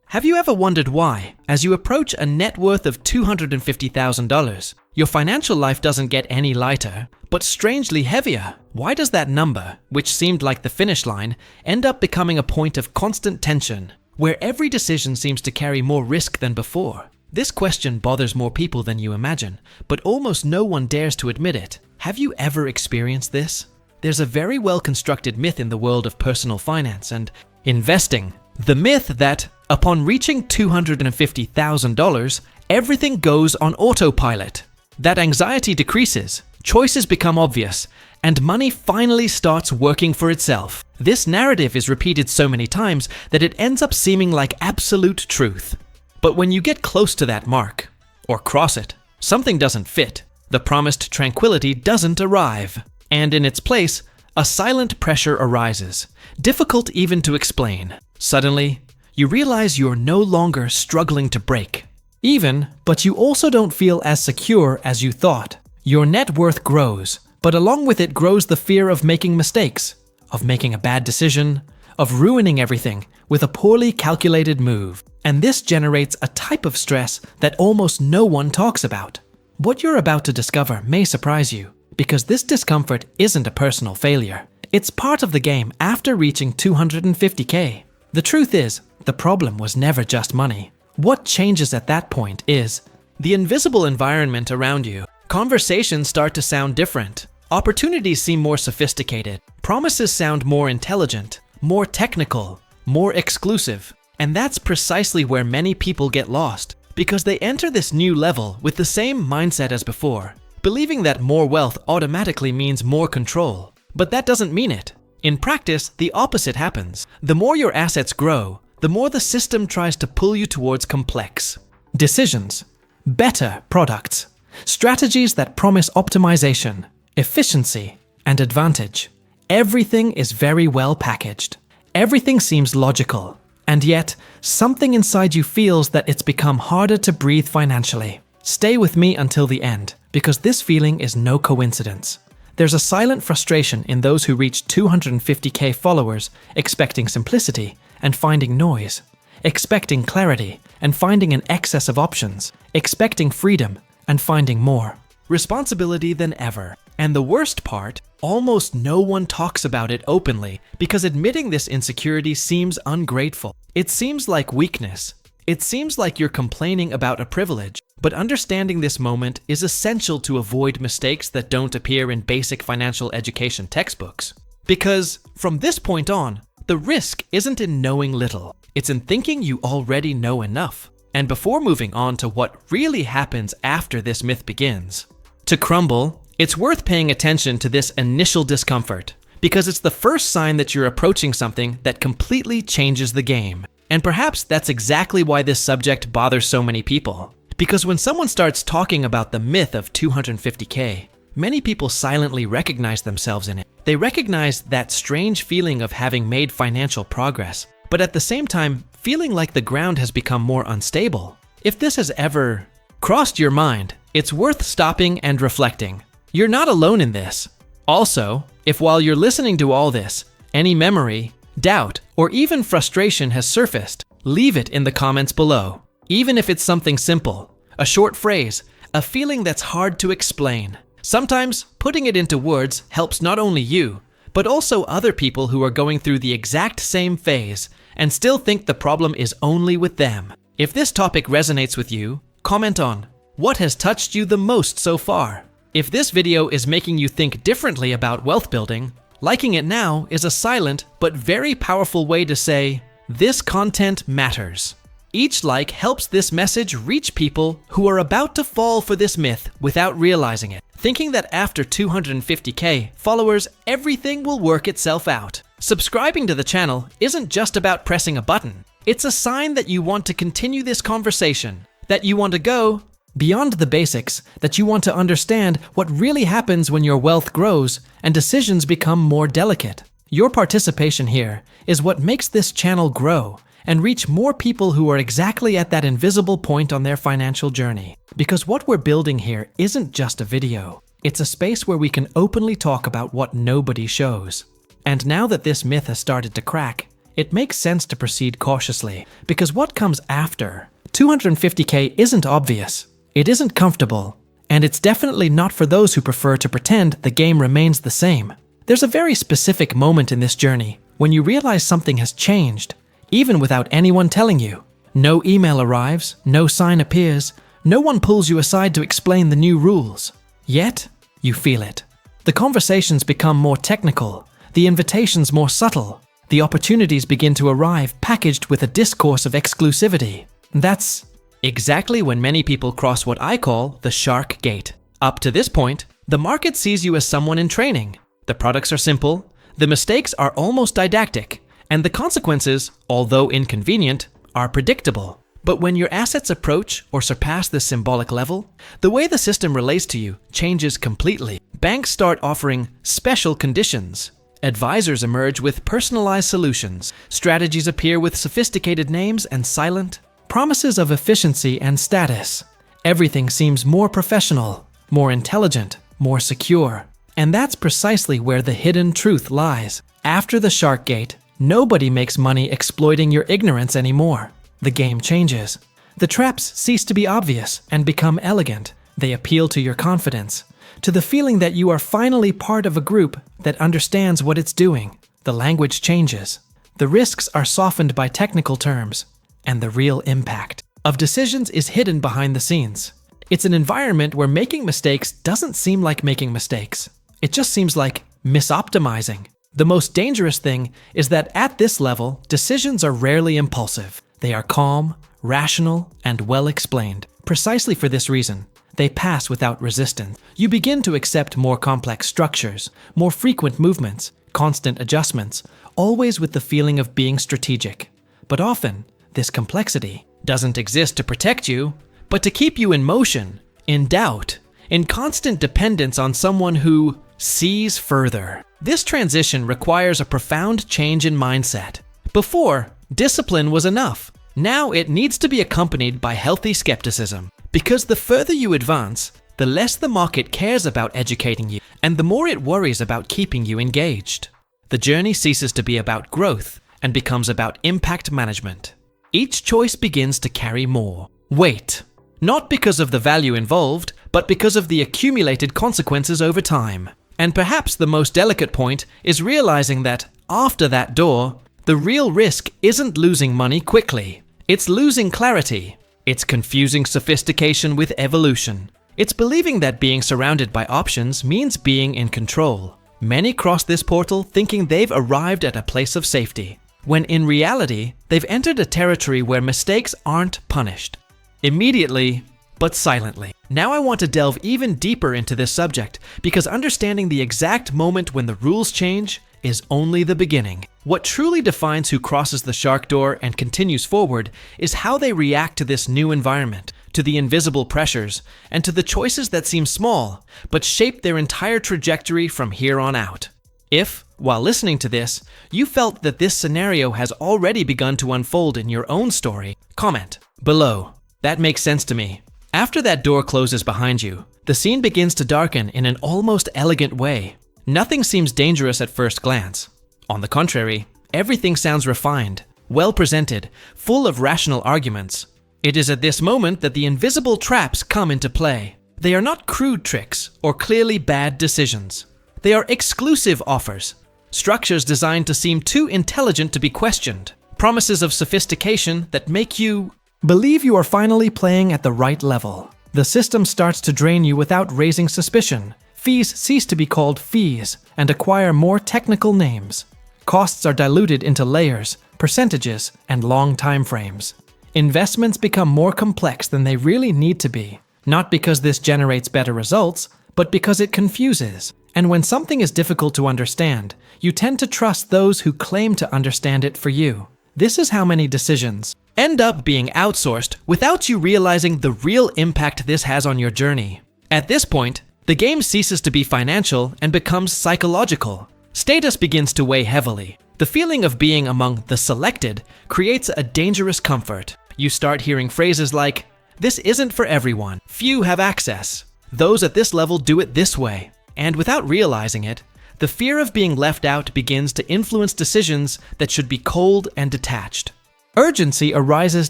Have you ever wondered why, as you approach a net worth of $250,000, your financial life doesn't get any lighter, but strangely heavier? Why does that number, which seemed like the finish line, end up becoming a point of constant tension, where every decision seems to carry more risk than before? This question bothers more people than you imagine, but almost no one dares to admit it. Have you ever experienced this? There's a very well-constructed myth in the world of personal finance and investing. The myth that, upon reaching $250,000, everything goes on autopilot. That anxiety decreases, choices become obvious, and money finally starts working for itself. This narrative is repeated so many times that it ends up seeming like absolute truth. But when you get close to that mark, or cross it, something doesn't fit. The promised tranquility doesn't arrive. And in its place, a silent pressure arises, difficult even to explain. Suddenly, you realize you're no longer struggling to break even, but you also don't feel as secure as you thought. Your net worth grows, but along with it grows the fear of making mistakes, of making a bad decision, of ruining everything with a poorly calculated move. And this generates a type of stress that almost no one talks about. What you're about to discover may surprise you, because this discomfort isn't a personal failure. It's part of the game after reaching $250K. The truth is, the problem was never just money. What changes at that point is the invisible environment around you. Conversations start to sound different. Opportunities seem more sophisticated. Promises sound more intelligent, more technical, more exclusive. And that's precisely where many people get lost, because they enter this new level with the same mindset as before, believing that more wealth automatically means more control. But that doesn't mean it. In practice, the opposite happens. The more your assets grow, the more the system tries to pull you towards complex decisions, better products, strategies that promise optimization, efficiency, and advantage. Everything is very well packaged. Everything seems logical. And yet, something inside you feels that it's become harder to breathe financially. Stay with me until the end, because this feeling is no coincidence. There's a silent frustration in those who reach 250K followers, expecting simplicity and finding noise, expecting clarity and finding an excess of options, expecting freedom and finding more responsibility than ever. And the worst part, almost no one talks about it openly because admitting this insecurity seems ungrateful. It seems like weakness. It seems like you're complaining about a privilege. But understanding this moment is essential to avoid mistakes that don't appear in basic financial education textbooks. Because from this point on, the risk isn't in knowing little. It's in thinking you already know enough. And before moving on to what really happens after this myth begins to crumble, it's worth paying attention to this initial discomfort, because it's the first sign that you're approaching something that completely changes the game. And perhaps that's exactly why this subject bothers so many people. Because when someone starts talking about the myth of 250K, many people silently recognize themselves in it. They recognize that strange feeling of having made financial progress, but at the same time, feeling like the ground has become more unstable. If this has ever crossed your mind, it's worth stopping and reflecting. You're not alone in this. Also, if while you're listening to all this, any memory, doubt, or even frustration has surfaced, leave it in the comments below. Even if it's something simple, a short phrase, a feeling that's hard to explain. Sometimes putting it into words helps not only you, but also other people who are going through the exact same phase and still think the problem is only with them. If this topic resonates with you, comment on what has touched you the most so far. If this video is making you think differently about wealth building, liking it now is a silent but very powerful way to say, this content matters. Each like helps this message reach people who are about to fall for this myth without realizing it, thinking that after 250K followers, everything will work itself out. Subscribing to the channel isn't just about pressing a button. It's a sign that you want to continue this conversation, that you want to go beyond the basics, that you want to understand what really happens when your wealth grows and decisions become more delicate. Your participation here is what makes this channel grow and reach more people who are exactly at that invisible point on their financial journey. Because what we're building here isn't just a video. It's a space where we can openly talk about what nobody shows. And now that this myth has started to crack, it makes sense to proceed cautiously, because what comes after 250K isn't obvious, it isn't comfortable, and it's definitely not for those who prefer to pretend the game remains the same. There's a very specific moment in this journey when you realize something has changed, even without anyone telling you. No email arrives, no sign appears, no one pulls you aside to explain the new rules. Yet, you feel it. The conversations become more technical, the invitations more subtle, the opportunities begin to arrive packaged with a discourse of exclusivity. That's exactly when many people cross what I call the shark gate. Up to this point, the market sees you as someone in training. The products are simple, the mistakes are almost didactic, and the consequences, although inconvenient, are predictable. But when your assets approach or surpass this symbolic level, the way the system relates to you changes completely. Banks start offering special conditions. Advisors emerge with personalized solutions. Strategies appear with sophisticated names and silent promises of efficiency and status. Everything seems more professional, more intelligent, more secure. And that's precisely where the hidden truth lies. After the shark gate, nobody makes money exploiting your ignorance anymore. The game changes. The traps cease to be obvious and become elegant. They appeal to your confidence, to the feeling that you are finally part of a group that understands what it's doing. The language changes. The risks are softened by technical terms, and the real impact of decisions is hidden behind the scenes. It's an environment where making mistakes doesn't seem like making mistakes. It just seems like misoptimizing. The most dangerous thing is that at this level, decisions are rarely impulsive. They are calm, rational, and well explained. Precisely for this reason, they pass without resistance. You begin to accept more complex structures, more frequent movements, constant adjustments, always with the feeling of being strategic. But often, this complexity doesn't exist to protect you, but to keep you in motion, in doubt, in constant dependence on someone who sees further. This transition requires a profound change in mindset. Before, discipline was enough. Now it needs to be accompanied by healthy skepticism. Because the further you advance, the less the market cares about educating you, and the more it worries about keeping you engaged. The journey ceases to be about growth and becomes about impact management. Each choice begins to carry more weight, not because of the value involved, but because of the accumulated consequences over time. And perhaps the most delicate point is realizing that after that door, the real risk isn't losing money quickly. It's losing clarity. It's confusing sophistication with evolution. It's believing that being surrounded by options means being in control. Many cross this portal thinking they've arrived at a place of safety, when in reality, they've entered a territory where mistakes aren't punished. Immediately, but silently. Now I want to delve even deeper into this subject, because understanding the exact moment when the rules change is only the beginning. What truly defines who crosses the shark door and continues forward is how they react to this new environment, to the invisible pressures, and to the choices that seem small, but shape their entire trajectory from here on out. If, while listening to this, you felt that this scenario has already begun to unfold in your own story, comment below. That makes sense to me. After that door closes behind you, the scene begins to darken in an almost elegant way. Nothing seems dangerous at first glance. On the contrary, everything sounds refined, well presented, full of rational arguments. It is at this moment that the invisible traps come into play. They are not crude tricks or clearly bad decisions. They are exclusive offers, structures designed to seem too intelligent to be questioned, promises of sophistication that make you believe you are finally playing at the right level. The system starts to drain you without raising suspicion. Fees cease to be called fees and acquire more technical names. Costs are diluted into layers, percentages, and long time frames. Investments become more complex than they really need to be, not because this generates better results, but because it confuses. And when something is difficult to understand, you tend to trust those who claim to understand it for you. This is how many decisions end up being outsourced without you realizing the real impact this has on your journey. At this point, the game ceases to be financial and becomes psychological. Status begins to weigh heavily. The feeling of being among the selected creates a dangerous comfort. You start hearing phrases like, "This isn't for everyone. Few have access. Those at this level do it this way." And without realizing it, The fear of being left out begins to influence decisions that should be cold and detached. Urgency arises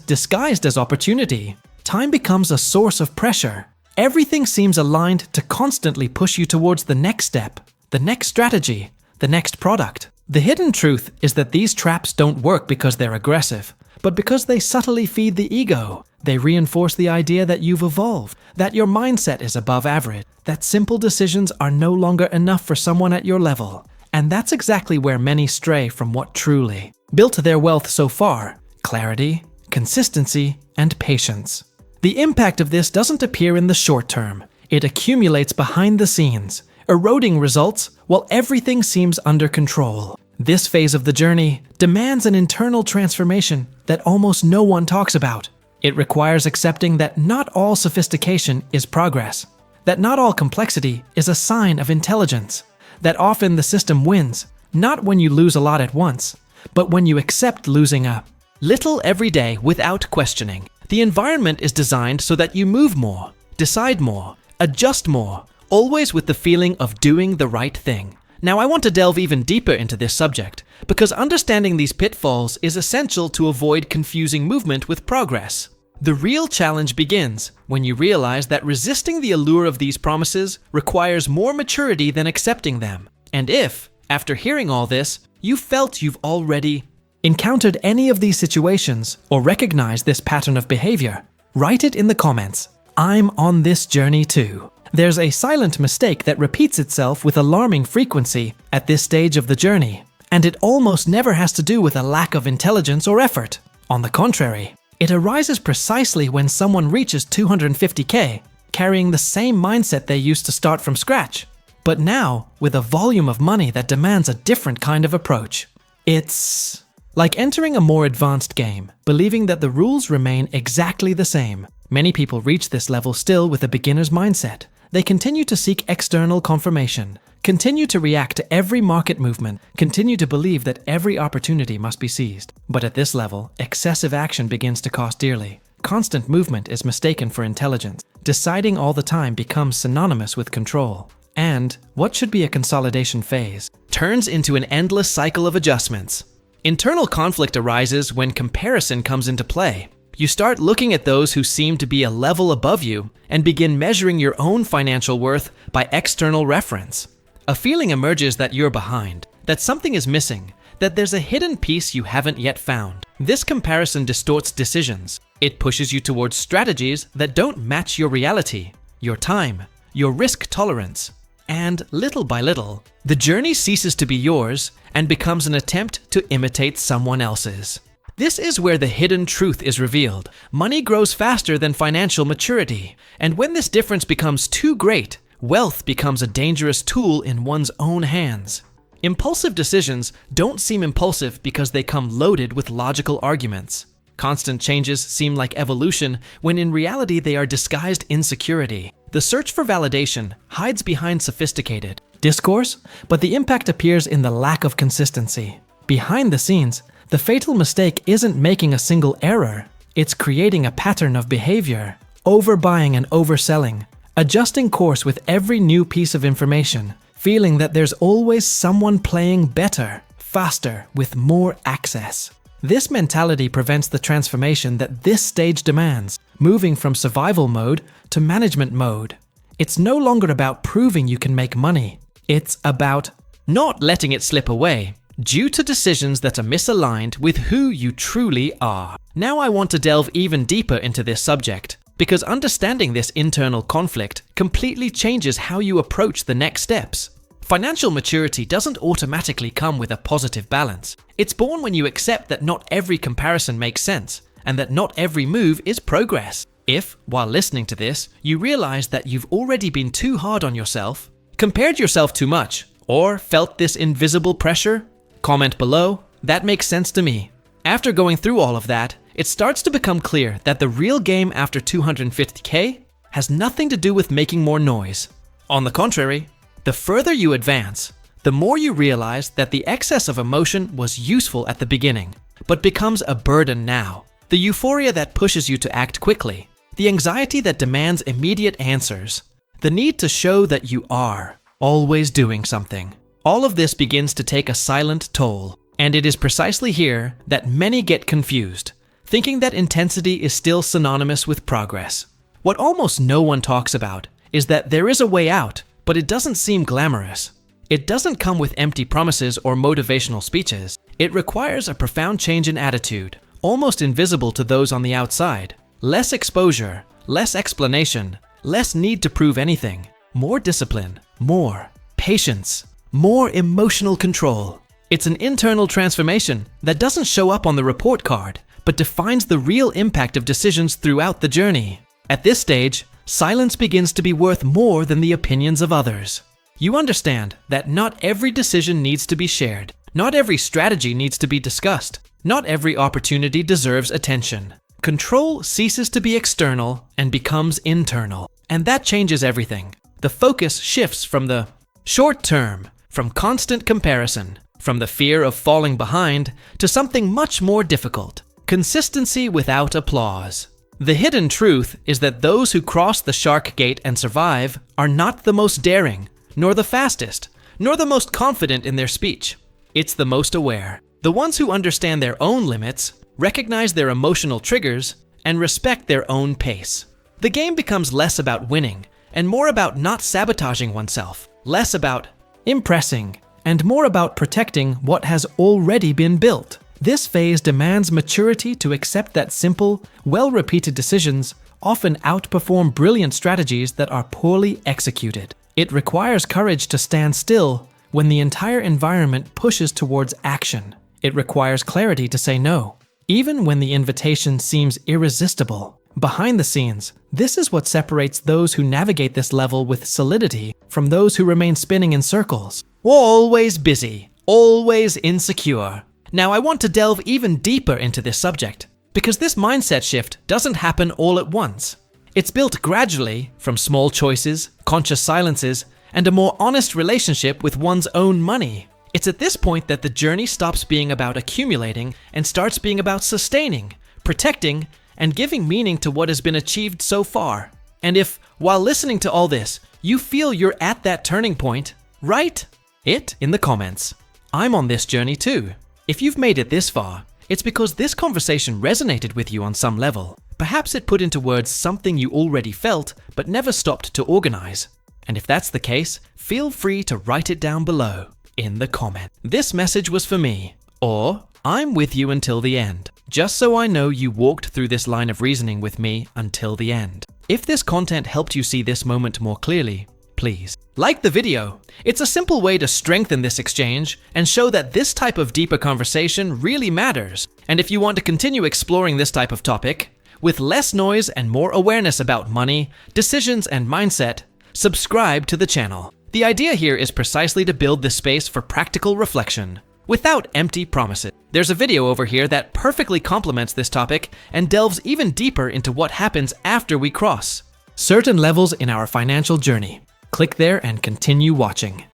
disguised as opportunity. Time becomes a source of pressure. Everything seems aligned to constantly push you towards the next step, the next strategy, the next product. The hidden truth is that these traps don't work because they're aggressive, but because they subtly feed the ego. They reinforce the idea that you've evolved, that your mindset is above average, that simple decisions are no longer enough for someone at your level. And that's exactly where many stray from what truly built their wealth so far: clarity, consistency, and patience. The impact of this doesn't appear in the short term. It accumulates behind the scenes, eroding results while everything seems under control. This phase of the journey demands an internal transformation that almost no one talks about. It requires accepting that not all sophistication is progress, that not all complexity is a sign of intelligence, that often the system wins, not when you lose a lot at once, but when you accept losing a little every day without questioning. The environment is designed so that you move more, decide more, adjust more, always with the feeling of doing the right thing. Now, I want to delve even deeper into this subject, because understanding these pitfalls is essential to avoid confusing movement with progress. The real challenge begins when you realize that resisting the allure of these promises requires more maturity than accepting them. And if, after hearing all this, you felt you've already encountered any of these situations or recognize this pattern of behavior, write it in the comments. I'm on this journey too. There's a silent mistake that repeats itself with alarming frequency at this stage of the journey, and it almost never has to do with a lack of intelligence or effort. On the contrary, it arises precisely when someone reaches 250K, carrying the same mindset they used to start from scratch, but now with a volume of money that demands a different kind of approach. It's like entering a more advanced game, believing that the rules remain exactly the same. Many people reach this level still with a beginner's mindset. They continue to seek external confirmation, continue to react to every market movement, continue to believe that every opportunity must be seized. But at this level, excessive action begins to cost dearly. Constant movement is mistaken for intelligence. Deciding all the time becomes synonymous with control. And what should be a consolidation phase turns into an endless cycle of adjustments. Internal conflict arises when comparison comes into play. You start looking at those who seem to be a level above you and begin measuring your own financial worth by external reference. A feeling emerges that you're behind, that something is missing, that there's a hidden piece you haven't yet found. This comparison distorts decisions. It pushes you towards strategies that don't match your reality, your time, your risk tolerance. And little by little, the journey ceases to be yours and becomes an attempt to imitate someone else's. This is where the hidden truth is revealed. Money grows faster than financial maturity, and when this difference becomes too great, wealth becomes a dangerous tool in one's own hands. Impulsive decisions don't seem impulsive because they come loaded with logical arguments. Constant changes seem like evolution when in reality they are disguised insecurity. The search for validation hides behind sophisticated discourse, but the impact appears in the lack of consistency. Behind the scenes, the fatal mistake isn't making a single error. It's creating a pattern of behavior, overbuying and overselling, adjusting course with every new piece of information, feeling that there's always someone playing better, faster, with more access. This mentality prevents the transformation that this stage demands, moving from survival mode to management mode. It's no longer about proving you can make money. It's about not letting it slip away due to decisions that are misaligned with who you truly are. Now I want to delve even deeper into this subject, because understanding this internal conflict completely changes how you approach the next steps. Financial maturity doesn't automatically come with a positive balance. It's born when you accept that not every comparison makes sense, and that not every move is progress. If, while listening to this, you realize that you've already been too hard on yourself, compared yourself too much, or felt this invisible pressure, comment below. That makes sense to me. After going through all of that, it starts to become clear that the real game after 250K has nothing to do with making more noise. On the contrary, the further you advance, the more you realize that the excess of emotion was useful at the beginning, but becomes a burden now. The euphoria that pushes you to act quickly, the anxiety that demands immediate answers, the need to show that you are always doing something. All of this begins to take a silent toll, and it is precisely here that many get confused, thinking that intensity is still synonymous with progress. What almost no one talks about is that there is a way out, but it doesn't seem glamorous. It doesn't come with empty promises or motivational speeches. It requires a profound change in attitude, almost invisible to those on the outside. Less exposure, less explanation, less need to prove anything, more discipline, more patience, more emotional control. It's an internal transformation that doesn't show up on the report card, but defines the real impact of decisions throughout the journey. At this stage, silence begins to be worth more than the opinions of others. You understand that not every decision needs to be shared. Not every strategy needs to be discussed. Not every opportunity deserves attention. Control ceases to be external and becomes internal. And that changes everything. The focus shifts from the short term, from constant comparison, from the fear of falling behind, to something much more difficult: consistency without applause. The hidden truth is that those who cross the shark gate and survive are not the most daring, nor the fastest, nor the most confident in their speech. It's the most aware. The ones who understand their own limits, recognize their emotional triggers, and respect their own pace. The game becomes less about winning, and more about not sabotaging oneself, less about impressing, and more about protecting what has already been built. This phase demands maturity to accept that simple, well-repeated decisions often outperform brilliant strategies that are poorly executed. It requires courage to stand still when the entire environment pushes towards action. It requires clarity to say no, even when the invitation seems irresistible. Behind the scenes, this is what separates those who navigate this level with solidity from those who remain spinning in circles. Always busy, always insecure. Now I want to delve even deeper into this subject, because this mindset shift doesn't happen all at once. It's built gradually from small choices, conscious silences, and a more honest relationship with one's own money. It's at this point that the journey stops being about accumulating and starts being about sustaining, protecting, and giving meaning to what has been achieved so far. And if, while listening to all this, you feel you're at that turning point, write it in the comments. I'm on this journey too. If you've made it this far, it's because this conversation resonated with you on some level. Perhaps it put into words something you already felt but never stopped to organize. And if that's the case, feel free to write it down below in the comment. This message was for me, or I'm with you until the end, just so I know you walked through this line of reasoning with me until the end. If this content helped you see this moment more clearly, please like the video. It's a simple way to strengthen this exchange and show that this type of deeper conversation really matters. And if you want to continue exploring this type of topic, with less noise and more awareness about money, decisions, and mindset, subscribe to the channel. The idea here is precisely to build this space for practical reflection, without empty promises. There's a video over here that perfectly complements this topic and delves even deeper into what happens after we cross certain levels in our financial journey. Click there and continue watching.